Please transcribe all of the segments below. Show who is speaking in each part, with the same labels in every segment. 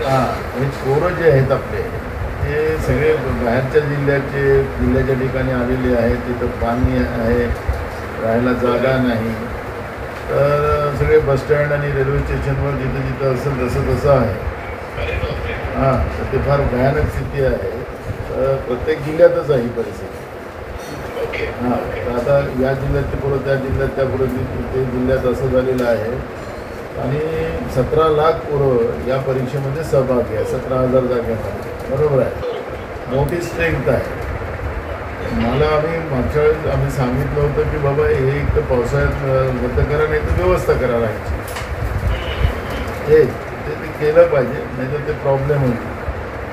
Speaker 1: हां, हे पोरं जे आहेत आपले ते सगळे बाहेरच्या जिल्ह्याच्या ठिकाणी आलेले आहेत. तिथं पाणी आहे, राहायला जागा नाही. तर सगळे बसस्टँड आणि रेल्वे स्टेशनवर जिथं जिथं असेल तसं आहे. हां, तर ते फार भयानक स्थिती आहे. तर प्रत्येक जिल्ह्यातच आहे ही परिस्थिती. हां, तर आता या जिल्ह्यात पोरं त्या जिल्ह्यात त्या पुढे ते जिल्ह्यात असं झालेलं आहे. आणि 17 लाख पोरं या परीक्षेमध्ये सहभागी आहे 17,000 जागेमध्ये. बरोबर आहे, मोठी स्ट्रेंथ आहे. मला मागच्या वेळेस आम्ही सांगितलं होतं की बाबा हे एक तर पावसाळ्यात रद्द करा, नाही तर व्यवस्था करा राहायची. ते केलं पाहिजे, नाही तर ते प्रॉब्लेम होईल.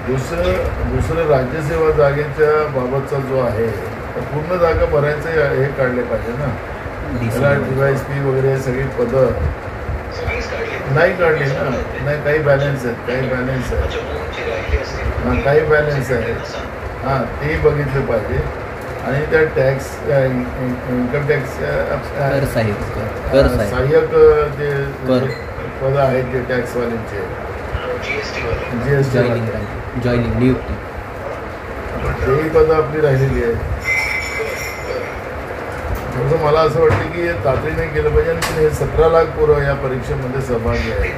Speaker 1: दुसरं राज्यसेवा जागेच्या बाबतचा जो आहे तर पूर्ण जागा भरायचं हे काढले पाहिजे ना. त्याला DYSP वगैरे सगळी पदं नाही काढली ना. नाही, काही बॅलन्स आहेत, काही बॅलन्स आहे. हां, काही बॅलन्स आहे. हां, तेही बघितलं पाहिजे. आणि त्या टॅक्स इन्कम टॅक्स सहाय्यक जे पदं आहेत जे टॅक्सवाल्यांचे GST
Speaker 2: जॉईनिंग नियुक्ती
Speaker 1: तेही पदं आपली राहिलेली आहेत. थोडंसं मला असं वाटतं की तातडीने केलं पाहिजे. आणि हे 17 लाख पोरं या परीक्षेमध्ये सहभागी आहेत.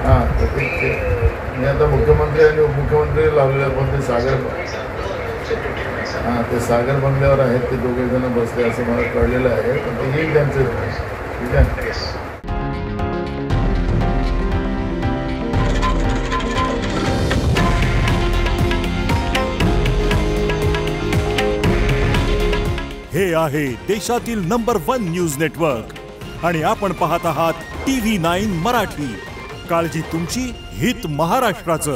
Speaker 1: हां, तर मी आता मुख्यमंत्री आणि उपमुख्यमंत्री लावलेले पण ते ते सागर बंगल्यावर आहेत. ते दोघे जण बसले असं मला कळलेलं आहे. पण ते येईल त्यांचं. ठीक आहे.
Speaker 3: हे आहे देशातील नंबर 1 न्यूज नेटवर्क आणि आपण पाहत आहात TV9 मराठी. काळजी तुमची, हित महाराष्ट्राचं.